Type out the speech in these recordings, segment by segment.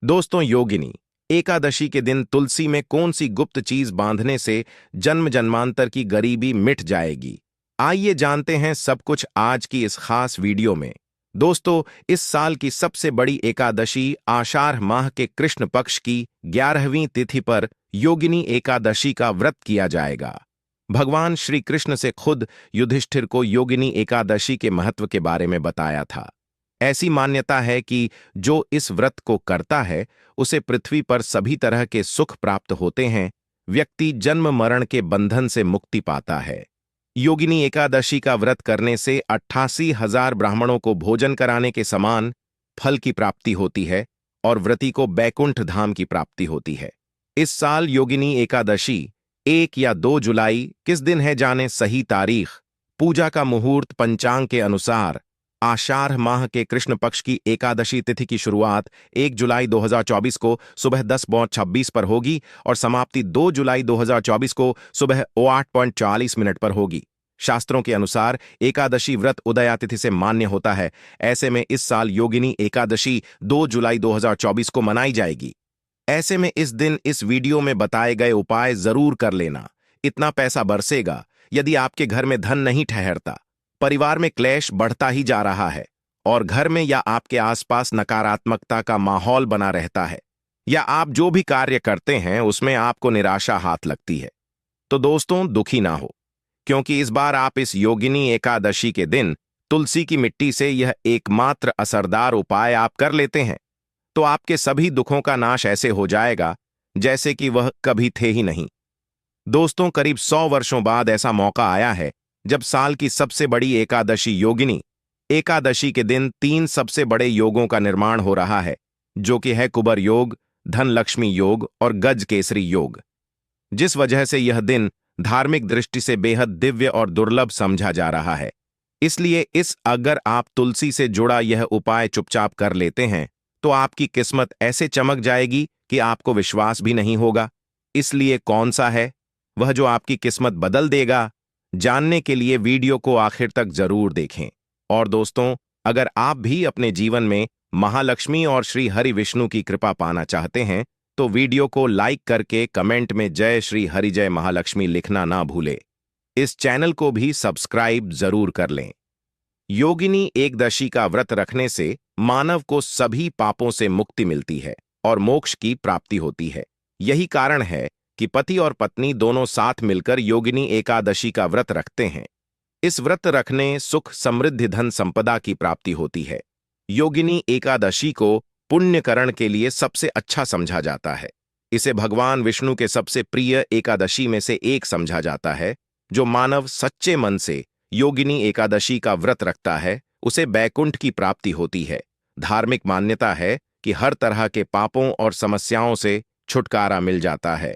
दोस्तों, योगिनी एकादशी के दिन तुलसी में कौन सी गुप्त चीज बांधने से जन्म जन्मांतर की गरीबी मिट जाएगी? आइए जानते हैं सब कुछ आज की इस खास वीडियो में। दोस्तों, इस साल की सबसे बड़ी एकादशी आषाढ़ माह के कृष्ण पक्ष की 11वीं तिथि पर योगिनी एकादशी का व्रत किया जाएगा। भगवान श्री कृष्ण से खुद युधिष्ठिर को योगिनी एकादशी के महत्व के बारे में बताया था। ऐसी मान्यता है कि जो इस व्रत को करता है उसे पृथ्वी पर सभी तरह के सुख प्राप्त होते हैं, व्यक्ति जन्म मरण के बंधन से मुक्ति पाता है। योगिनी एकादशी का व्रत करने से 88,000 ब्राह्मणों को भोजन कराने के समान फल की प्राप्ति होती है और व्रती को बैकुंठ धाम की प्राप्ति होती है। इस साल योगिनी एकादशी 1 या 2 जुलाई किस दिन है जाने सही तारीख। पूजा का मुहूर्त पंचांग के अनुसार आषाढ़ माह के कृष्ण पक्ष की एकादशी तिथि की शुरुआत 1 जुलाई 2024 को सुबह 10:26 पर होगी और समाप्ति 2 जुलाई 2024 को सुबह 8:40 पर होगी। शास्त्रों के अनुसार एकादशी व्रत उदया तिथि से मान्य होता है। ऐसे में इस साल योगिनी एकादशी 2 जुलाई 2024 को मनाई जाएगी। ऐसे में इस दिन इस वीडियो में बताए गए उपाय जरूर कर लेना। इतना पैसा बरसेगा। यदि आपके घर में धन नहीं ठहरता, परिवार में क्लेश बढ़ता ही जा रहा है और घर में या आपके आसपास नकारात्मकता का माहौल बना रहता है, या आप जो भी कार्य करते हैं उसमें आपको निराशा हाथ लगती है, तो दोस्तों दुखी ना हो, क्योंकि इस बार आप इस योगिनी एकादशी के दिन तुलसी की मिट्टी से यह एकमात्र असरदार उपाय आप कर लेते हैं तो आपके सभी दुखों का नाश ऐसे हो जाएगा जैसे कि वह कभी थे ही नहीं। दोस्तों, करीब 100 वर्षों बाद ऐसा मौका आया है जब साल की सबसे बड़ी एकादशी योगिनी एकादशी के दिन 3 सबसे बड़े योगों का निर्माण हो रहा है, जो कि है कुबर योग, धन लक्ष्मी योग और गज केसरी योग। जिस वजह से यह दिन धार्मिक दृष्टि से बेहद दिव्य और दुर्लभ समझा जा रहा है। इसलिए अगर आप तुलसी से जुड़ा यह उपाय चुपचाप कर लेते हैं तो आपकी किस्मत ऐसे चमक जाएगी कि आपको विश्वास भी नहीं होगा। इसलिए कौन सा है वह जो आपकी किस्मत बदल देगा? जानने के लिए वीडियो को आखिर तक जरूर देखें। और दोस्तों, अगर आप भी अपने जीवन में महालक्ष्मी और श्री हरि विष्णु की कृपा पाना चाहते हैं तो वीडियो को लाइक करके कमेंट में जय श्री हरि जय महालक्ष्मी लिखना ना भूले। इस चैनल को भी सब्सक्राइब जरूर कर लें। योगिनी एकदशी का व्रत रखने से मानव को सभी पापों से मुक्ति मिलती है और मोक्ष की प्राप्ति होती है। यही कारण है कि पति और पत्नी दोनों साथ मिलकर योगिनी एकादशी का व्रत रखते हैं। इस व्रत रखने सुख, समृद्धि, धन संपदा की प्राप्ति होती है। योगिनी एकादशी को पुण्यकरण के लिए सबसे अच्छा समझा जाता है। इसे भगवान विष्णु के सबसे प्रिय एकादशी में से एक समझा जाता है। जो मानव सच्चे मन से योगिनी एकादशी का व्रत रखता है उसे बैकुंठ की प्राप्ति होती है। धार्मिक मान्यता है कि हर तरह के पापों और समस्याओं से छुटकारा मिल जाता है।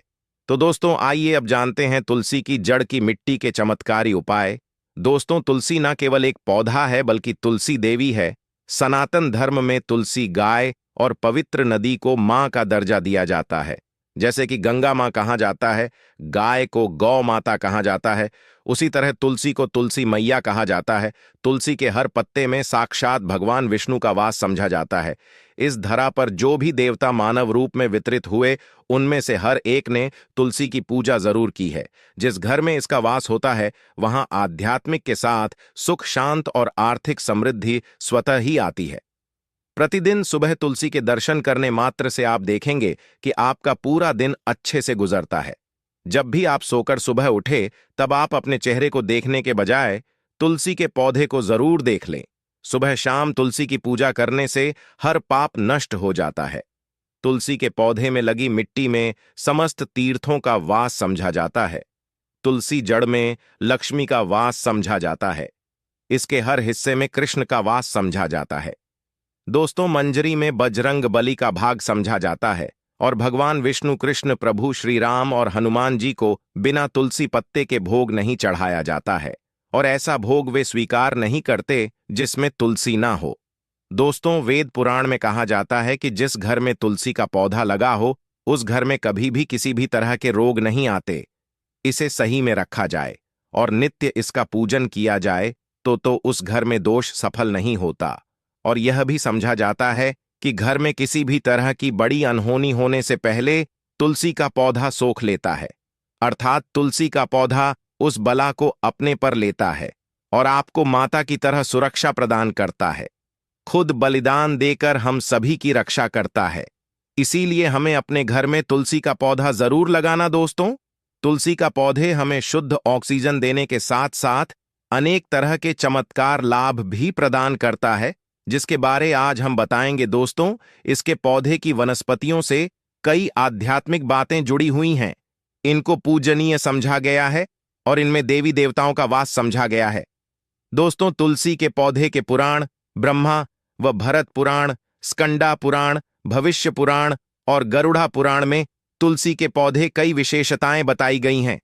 तो दोस्तों, आइए अब जानते हैं तुलसी की जड़ की मिट्टी के चमत्कारी उपाय। दोस्तों, तुलसी न केवल एक पौधा है बल्कि तुलसी देवी है। सनातन धर्म में तुलसी गाय और पवित्र नदी को मां का दर्जा दिया जाता है। जैसे कि गंगा मां कहा जाता है, गाय को गौ माता कहा जाता है, उसी तरह तुलसी को तुलसी मैया कहा जाता है। तुलसी के हर पत्ते में साक्षात भगवान विष्णु का वास समझा जाता है। इस धरा पर जो भी देवता मानव रूप में वितरित हुए उनमें से हर एक ने तुलसी की पूजा जरूर की है। जिस घर में इसका वास होता है वहां आध्यात्मिक के साथ सुख, शांत और आर्थिक समृद्धि स्वतः ही आती है। प्रतिदिन सुबह तुलसी के दर्शन करने मात्र से आप देखेंगे कि आपका पूरा दिन अच्छे से गुजरता है। जब भी आप सोकर सुबह उठे तब आप अपने चेहरे को देखने के बजाय तुलसी के पौधे को जरूर देख लें। सुबह शाम तुलसी की पूजा करने से हर पाप नष्ट हो जाता है। तुलसी के पौधे में लगी मिट्टी में समस्त तीर्थों का वास समझा जाता है। तुलसी जड़ में लक्ष्मी का वास समझा जाता है। इसके हर हिस्से में कृष्ण का वास समझा जाता है। दोस्तों, मंजरी में बजरंग बली का भाग समझा जाता है और भगवान विष्णु, कृष्ण, प्रभु श्री राम और हनुमान जी को बिना तुलसी पत्ते के भोग नहीं चढ़ाया जाता है और ऐसा भोग वे स्वीकार नहीं करते जिसमें तुलसी ना हो। दोस्तों, वेद पुराण में कहा जाता है कि जिस घर में तुलसी का पौधा लगा हो उस घर में कभी भी किसी भी तरह के रोग नहीं आते। इसे सही में रखा जाए और नित्य इसका पूजन किया जाए तो उस घर में दोष सफल नहीं होता। और यह भी समझा जाता है कि घर में किसी भी तरह की बड़ी अनहोनी होने से पहले तुलसी का पौधा सोख लेता है, अर्थात तुलसी का पौधा उस बला को अपने पर लेता है और आपको माता की तरह सुरक्षा प्रदान करता है। खुद बलिदान देकर हम सभी की रक्षा करता है। इसीलिए हमें अपने घर में तुलसी का पौधा जरूर लगाना दोस्तों। तुलसी का पौधे हमें शुद्ध ऑक्सीजन देने के साथ साथ अनेक तरह के चमत्कार लाभ भी प्रदान करता है, जिसके बारे आज हम बताएंगे दोस्तों। इसके पौधे की वनस्पतियों से कई आध्यात्मिक बातें जुड़ी हुई हैं। इनको पूजनीय समझा गया है और इनमें देवी देवताओं का वास समझा गया है। दोस्तों, तुलसी के पौधे के पुराण ब्रह्मा व भरत पुराण, स्कंदा पुराण, भविष्य पुराण और गरुड़ा पुराण में तुलसी के पौधे कई विशेषताएं बताई गई हैं।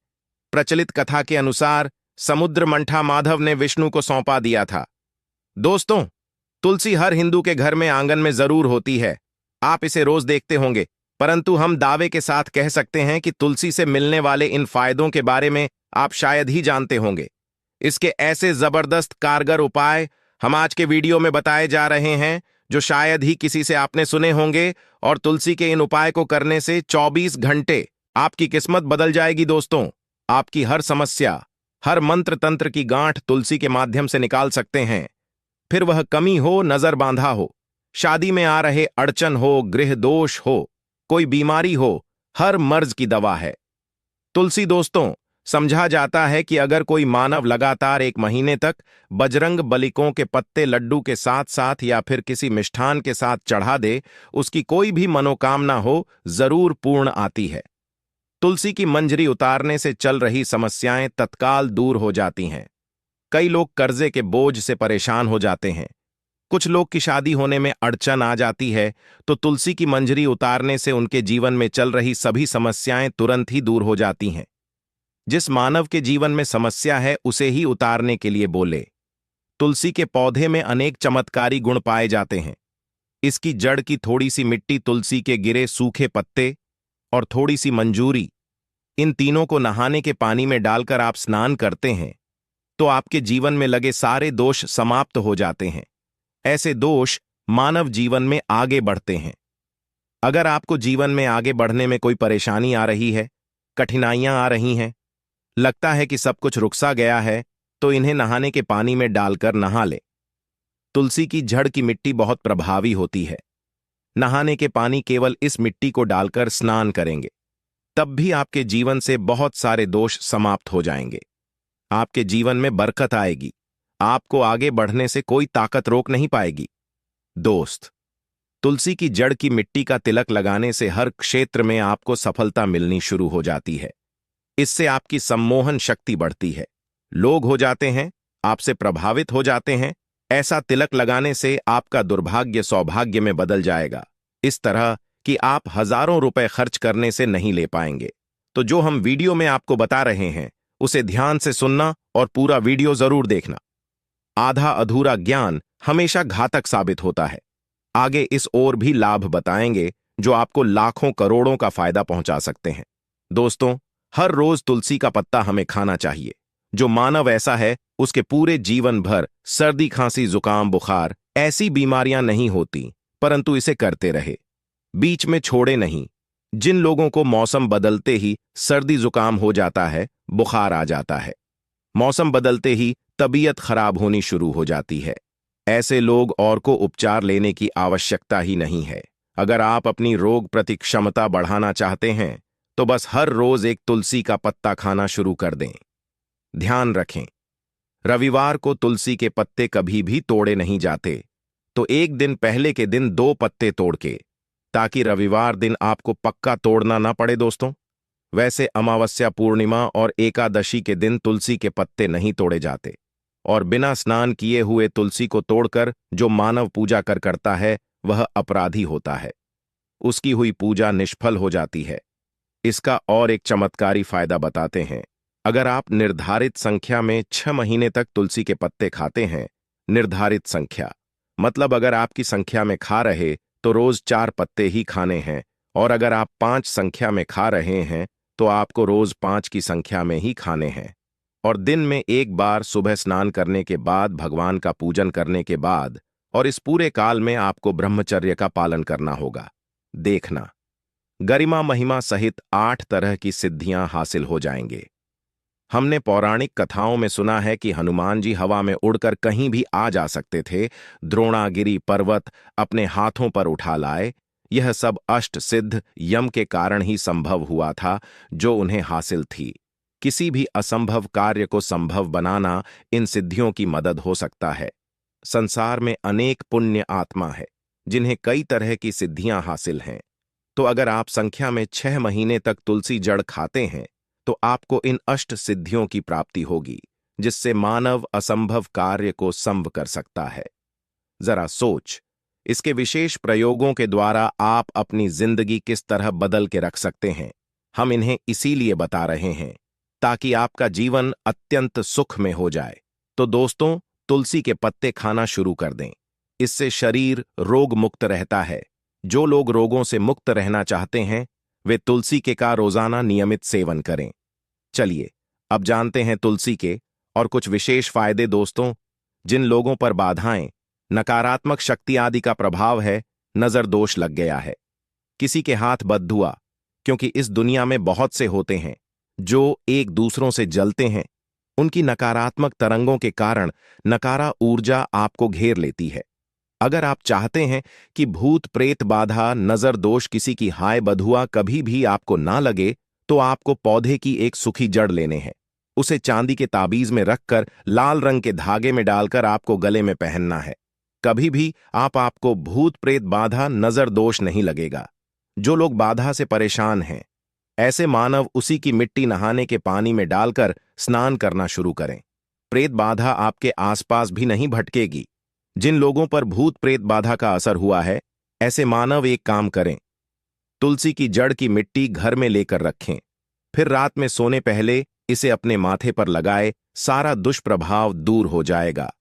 प्रचलित कथा के अनुसार समुद्र मंठा माधव ने विष्णु को सौंपा दिया था। दोस्तों, तुलसी हर हिंदू के घर में आंगन में जरूर होती है। आप इसे रोज देखते होंगे, परंतु हम दावे के साथ कह सकते हैं कि तुलसी से मिलने वाले इन फायदों के बारे में आप शायद ही जानते होंगे। इसके ऐसे जबरदस्त कारगर उपाय हम आज के वीडियो में बताए जा रहे हैं जो शायद ही किसी से आपने सुने होंगे, और तुलसी के इन उपाय को करने से 24 घंटे आपकी किस्मत बदल जाएगी दोस्तों। आपकी हर समस्या, हर मंत्र तंत्र की गांठ तुलसी के माध्यम से निकाल सकते हैं। फिर वह कमी हो, नजर बांधा हो, शादी में आ रहे अड़चन हो, गृह दोष हो, कोई बीमारी हो, हर मर्ज की दवा है तुलसी दोस्तों। समझा जाता है कि अगर कोई मानव लगातार 1 महीने तक बजरंग बलिकों के पत्ते लड्डू के साथ साथ या फिर किसी मिष्ठान के साथ चढ़ा दे, उसकी कोई भी मनोकामना हो जरूर पूर्ण आती है। तुलसी की मंजरी उतारने से चल रही समस्याएं तत्काल दूर हो जाती हैं। कई लोग कर्जे के बोझ से परेशान हो जाते हैं। कुछ लोग की शादी होने में अड़चन आ जाती है, तो तुलसी की मंजरी उतारने से उनके जीवन में चल रही सभी समस्याएं तुरंत ही दूर हो जाती हैं। जिस मानव के जीवन में समस्या है उसे ही उतारने के लिए बोले। तुलसी के पौधे में अनेक चमत्कारी गुण पाए जाते हैं। इसकी जड़ की थोड़ी सी मिट्टी, तुलसी के गिरे सूखे पत्ते और थोड़ी सी मंजूरी, इन तीनों को नहाने के पानी में डालकर आप स्नान करते हैं तो आपके जीवन में लगे सारे दोष समाप्त हो जाते हैं। ऐसे दोष मानव जीवन में आगे बढ़ते हैं। अगर आपको जीवन में आगे बढ़ने में कोई परेशानी आ रही है, कठिनाइयां आ रही हैं, लगता है कि सब कुछ रुकसा गया है, तो इन्हें नहाने के पानी में डालकर नहा ले। तुलसी की जड़ की मिट्टी बहुत प्रभावी होती है। नहाने के पानी केवल इस मिट्टी को डालकर स्नान करेंगे, तब भी आपके जीवन से बहुत सारे दोष समाप्त हो जाएंगे। आपके जीवन में बरकत आएगी। आपको आगे बढ़ने से कोई ताकत रोक नहीं पाएगी। दोस्त, तुलसी की जड़ की मिट्टी का तिलक लगाने से हर क्षेत्र में आपको सफलता मिलनी शुरू हो जाती है। इससे आपकी सम्मोहन शक्ति बढ़ती है। लोग हो जाते हैं, आपसे प्रभावित हो जाते हैं। ऐसा तिलक लगाने से आपका दुर्भाग्य सौभाग्य में बदल जाएगा, इस तरह कि आप हजारों रुपए खर्च करने से नहीं ले पाएंगे। तो जो हम वीडियो में आपको बता रहे हैं उसे ध्यान से सुनना और पूरा वीडियो जरूर देखना। आधा अधूरा ज्ञान हमेशा घातक साबित होता है। आगे इस ओर भी लाभ बताएंगे जो आपको लाखों करोड़ों का फायदा पहुंचा सकते हैं। दोस्तों, हर रोज तुलसी का पत्ता हमें खाना चाहिए। जो मानव ऐसा है उसके पूरे जीवन भर सर्दी, खांसी, जुकाम, बुखार ऐसी बीमारियां नहीं होती, परंतु इसे करते रहे, बीच में छोड़े नहीं। जिन लोगों को मौसम बदलते ही सर्दी जुकाम हो जाता है, बुखार आ जाता है, मौसम बदलते ही तबीयत खराब होनी शुरू हो जाती है, ऐसे लोग और को उपचार लेने की आवश्यकता ही नहीं है। अगर आप अपनी रोग प्रतिक्षमता बढ़ाना चाहते हैं तो बस हर रोज एक तुलसी का पत्ता खाना शुरू कर दें। ध्यान रखें, रविवार को तुलसी के पत्ते कभी भी तोड़े नहीं जाते, तो एक दिन पहले के दिन 2 पत्ते तोड़ के, ताकि रविवार दिन आपको पक्का तोड़ना ना पड़े दोस्तों। वैसे अमावस्या, पूर्णिमा और एकादशी के दिन तुलसी के पत्ते नहीं तोड़े जाते, और बिना स्नान किए हुए तुलसी को तोड़कर जो मानव पूजा करता है वह अपराधी होता है। उसकी हुई पूजा निष्फल हो जाती है। इसका और एक चमत्कारी फायदा बताते हैं। अगर आप निर्धारित संख्या में 6 महीने तक तुलसी के पत्ते खाते हैं, निर्धारित संख्या मतलब अगर आपकी संख्या में खा रहे तो रोज 4 पत्ते ही खाने हैं, और अगर आप 5 संख्या में खा रहे हैं तो आपको रोज 5 की संख्या में ही खाने हैं। और दिन में एक बार सुबह स्नान करने के बाद, भगवान का पूजन करने के बाद और इस पूरे काल में आपको ब्रह्मचर्य का पालन करना होगा। देखना, गरिमा महिमा सहित 8 तरह की सिद्धियां हासिल हो जाएंगे। हमने पौराणिक कथाओं में सुना है कि हनुमान जी हवा में उड़कर कहीं भी आ जा सकते थे, द्रोणागिरी पर्वत अपने हाथों पर उठा लाए। यह सब अष्ट सिद्ध यम के कारण ही संभव हुआ था, जो उन्हें हासिल थी। किसी भी असंभव कार्य को संभव बनाना इन सिद्धियों की मदद हो सकता है। संसार में अनेक पुण्य आत्मा है जिन्हें कई तरह की सिद्धियां हासिल हैं। तो अगर आप संख्या में 6 महीने तक तुलसी जड़ खाते हैं तो आपको इन अष्ट सिद्धियों की प्राप्ति होगी, जिससे मानव असंभव कार्य को संभव कर सकता है। जरा सोच, इसके विशेष प्रयोगों के द्वारा आप अपनी जिंदगी किस तरह बदल के रख सकते हैं। हम इन्हें इसीलिए बता रहे हैं ताकि आपका जीवन अत्यंत सुख में हो जाए। तो दोस्तों, तुलसी के पत्ते खाना शुरू कर दें। इससे शरीर रोग मुक्त रहता है। जो लोग रोगों से मुक्त रहना चाहते हैं वे तुलसी के का रोजाना नियमित सेवन करें। चलिए अब जानते हैं तुलसी के और कुछ विशेष फायदे। दोस्तों, जिन लोगों पर बाधाएं, नकारात्मक शक्ति आदि का प्रभाव है, नजर दोष लग गया है, किसी के हाथ बद्दुआ, क्योंकि इस दुनिया में बहुत से होते हैं जो एक दूसरों से जलते हैं, उनकी नकारात्मक तरंगों के कारण नकारा ऊर्जा आपको घेर लेती है। अगर आप चाहते हैं कि भूत प्रेत बाधा नजर दोष किसी की हाय बधुआ कभी भी आपको ना लगे, तो आपको पौधे की एक सूखी जड़ लेने हैं। उसे चांदी के ताबीज में रखकर लाल रंग के धागे में डालकर आपको गले में पहनना है। कभी भी आपको भूत प्रेत बाधा नजर दोष नहीं लगेगा। जो लोग बाधा से परेशान हैं, ऐसे मानव उसी की मिट्टी नहाने के पानी में डालकर स्नान करना शुरू करें। प्रेत बाधा आपके आसपास भी नहीं भटकेगी। जिन लोगों पर भूत प्रेत बाधा का असर हुआ है, ऐसे मानव एक काम करें, तुलसी की जड़ की मिट्टी घर में लेकर रखें, फिर रात में सोने पहले इसे अपने माथे पर लगाए, सारा दुष्प्रभाव दूर हो जाएगा।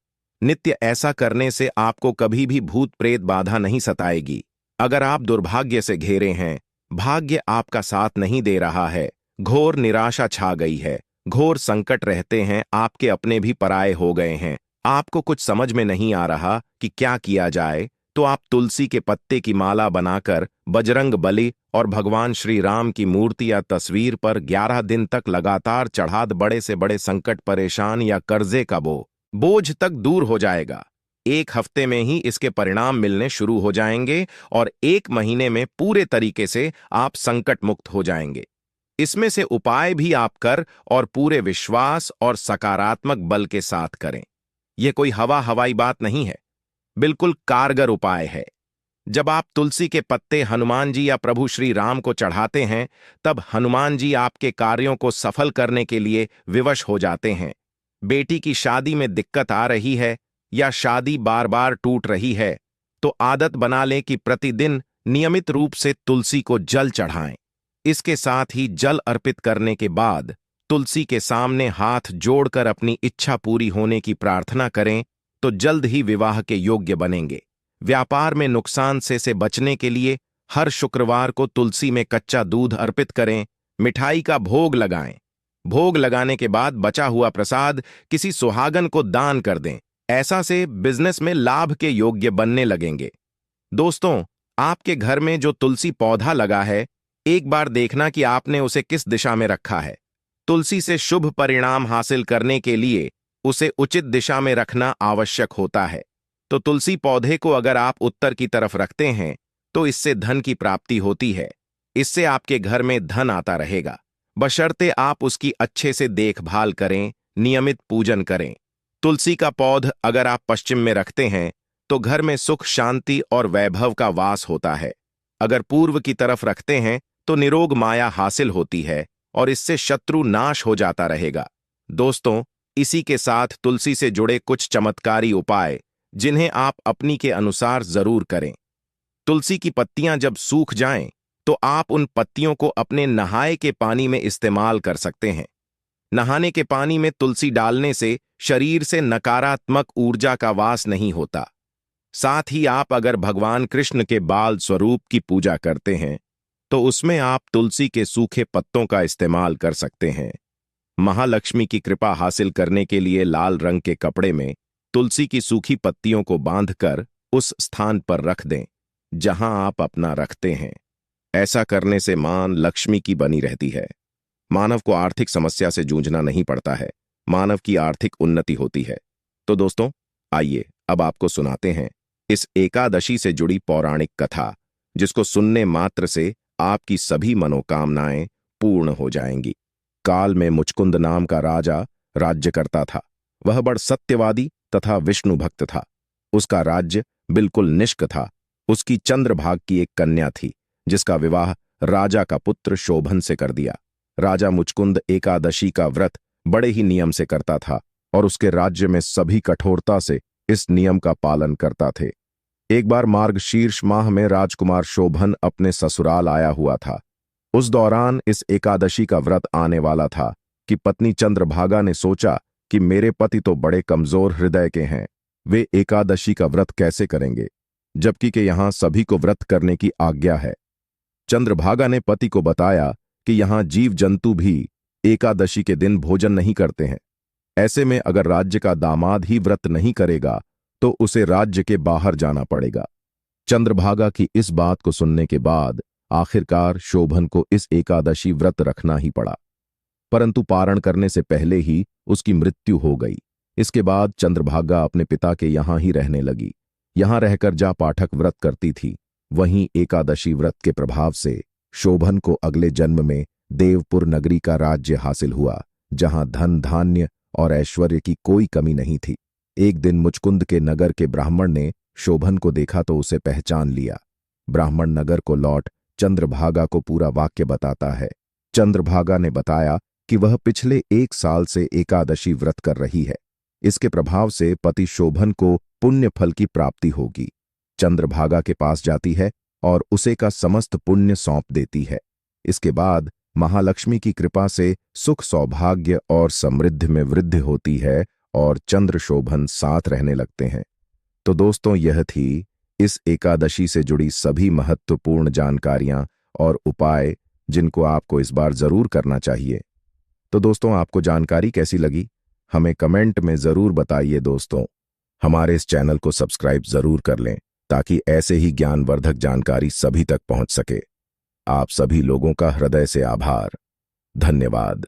नित्य ऐसा करने से आपको कभी भी भूत प्रेत बाधा नहीं सताएगी। अगर आप दुर्भाग्य से घिरे हैं, भाग्य आपका साथ नहीं दे रहा है, घोर निराशा छा गई है, घोर संकट रहते हैं, आपके अपने भी पराये हो गए हैं, आपको कुछ समझ में नहीं आ रहा कि क्या किया जाए, तो आप तुलसी के पत्ते की माला बनाकर बजरंग बली और भगवान श्री राम की मूर्ति या तस्वीर पर 11 दिन तक लगातार चढ़ा दे। बड़े से बड़े संकट, परेशान या कर्जे का बोझ तक दूर हो जाएगा। 1 हफ्ते में ही इसके परिणाम मिलने शुरू हो जाएंगे और 1 महीने में पूरे तरीके से आप संकट मुक्त हो जाएंगे। इसमें से उपाय भी आप कर और पूरे विश्वास और सकारात्मक बल के साथ करें। यह कोई हवाई बात नहीं है, बिल्कुल कारगर उपाय है। जब आप तुलसी के पत्ते हनुमान जी या प्रभु श्री राम को चढ़ाते हैं, तब हनुमान जी आपके कार्यों को सफल करने के लिए विवश हो जाते हैं। बेटी की शादी में दिक्कत आ रही है या शादी बार बार टूट रही है, तो आदत बना लें कि प्रतिदिन नियमित रूप से तुलसी को जल चढ़ाएं। इसके साथ ही जल अर्पित करने के बाद तुलसी के सामने हाथ जोड़कर अपनी इच्छा पूरी होने की प्रार्थना करें, तो जल्द ही विवाह के योग्य बनेंगे। व्यापार में नुकसान से बचने के लिए हर शुक्रवार को तुलसी में कच्चा दूध अर्पित करें, मिठाई का भोग लगाएं। भोग लगाने के बाद बचा हुआ प्रसाद किसी सुहागन को दान कर दें। ऐसा से बिजनेस में लाभ के योग्य बनने लगेंगे। दोस्तों, आपके घर में जो तुलसी पौधा लगा है, एक बार देखना कि आपने उसे किस दिशा में रखा है। तुलसी से शुभ परिणाम हासिल करने के लिए उसे उचित दिशा में रखना आवश्यक होता है। तो तुलसी पौधे को अगर आप उत्तर की तरफ रखते हैं, तो इससे धन की प्राप्ति होती है। इससे आपके घर में धन आता रहेगा, बशर्ते आप उसकी अच्छे से देखभाल करें, नियमित पूजन करें। तुलसी का पौध अगर आप पश्चिम में रखते हैं, तो घर में सुख, शांति और वैभव का वास होता है। अगर पूर्व की तरफ रखते हैं, तो निरोग माया हासिल होती है और इससे शत्रु नाश हो जाता रहेगा। दोस्तों, इसी के साथ तुलसी से जुड़े कुछ चमत्कारी उपाय, जिन्हें आप अपनी के अनुसार जरूर करें। तुलसी की पत्तियां जब सूख जाएं, तो आप उन पत्तियों को अपने नहाए के पानी में इस्तेमाल कर सकते हैं। नहाने के पानी में तुलसी डालने से शरीर से नकारात्मक ऊर्जा का वास नहीं होता। साथ ही आप अगर भगवान कृष्ण के बाल स्वरूप की पूजा करते हैं, तो उसमें आप तुलसी के सूखे पत्तों का इस्तेमाल कर सकते हैं। महालक्ष्मी की कृपा हासिल करने के लिए लाल रंग के कपड़े में तुलसी की सूखी पत्तियों को बांधकर उस स्थान पर रख दें जहां आप अपना रखते हैं। ऐसा करने से मान लक्ष्मी की बनी रहती है। मानव को आर्थिक समस्या से जूझना नहीं पड़ता है, मानव की आर्थिक उन्नति होती है। तो दोस्तों, आइए अब आपको सुनाते हैं इस एकादशी से जुड़ी पौराणिक कथा, जिसको सुनने मात्र से आपकी सभी मनोकामनाएं पूर्ण हो जाएंगी। काल में मुचकुंद नाम का राजा राज्य करता था। वह बड़ सत्यवादी तथा विष्णु भक्त था। उसका राज्य बिल्कुल निष्क था। उसकी चंद्रभाग की एक कन्या थी, जिसका विवाह राजा का पुत्र शोभन से कर दिया। राजा मुचकुंद एकादशी का व्रत बड़े ही नियम से करता था और उसके राज्य में सभी कठोरता से इस नियम का पालन करता थे। एक बार मार्गशीर्ष माह में राजकुमार शोभन अपने ससुराल आया हुआ था। उस दौरान इस एकादशी का व्रत आने वाला था कि पत्नी चंद्रभागा ने सोचा कि मेरे पति तो बड़े कमजोर हृदय के हैं, वे एकादशी का व्रत कैसे करेंगे, जबकि कि यहां सभी को व्रत करने की आज्ञा है। चंद्रभागा ने पति को बताया कि यहां जीव जंतु भी एकादशी के दिन भोजन नहीं करते हैं। ऐसे में अगर राज्य का दामाद ही व्रत नहीं करेगा तो उसे राज्य के बाहर जाना पड़ेगा। चंद्रभागा की इस बात को सुनने के बाद आखिरकार शोभन को इस एकादशी व्रत रखना ही पड़ा, परंतु पारण करने से पहले ही उसकी मृत्यु हो गई। इसके बाद चंद्रभागा अपने पिता के यहां ही रहने लगी। यहां रहकर जा पाठक व्रत करती थी। वहीं एकादशी व्रत के प्रभाव से शोभन को अगले जन्म में देवपुर नगरी का राज्य हासिल हुआ, जहां धन धान्य और ऐश्वर्य की कोई कमी नहीं थी। एक दिन मुचकुंद के नगर के ब्राह्मण ने शोभन को देखा तो उसे पहचान लिया। ब्राह्मण नगर को लौट चंद्रभागा को पूरा वाक्य बताता है। चंद्रभागा ने बताया कि वह पिछले 1 साल से एकादशी व्रत कर रही है। इसके प्रभाव से पति शोभन को पुण्य फल की प्राप्ति होगी। चंद्रभागा के पास जाती है और उसे का समस्त पुण्य सौंप देती है। इसके बाद महालक्ष्मी की कृपा से सुख सौभाग्य और समृद्धि में वृद्धि होती है और चंद्र शोभन साथ रहने लगते हैं। तो दोस्तों, यह थी इस एकादशी से जुड़ी सभी महत्वपूर्ण जानकारियां और उपाय, जिनको आपको इस बार जरूर करना चाहिए। तो दोस्तों, आपको जानकारी कैसी लगी हमें कमेंट में जरूर बताइए। दोस्तों, हमारे इस चैनल को सब्सक्राइब जरूर कर लें ताकि ऐसे ही ज्ञानवर्धक जानकारी सभी तक पहुंच सके। आप सभी लोगों का हृदय से आभार। धन्यवाद।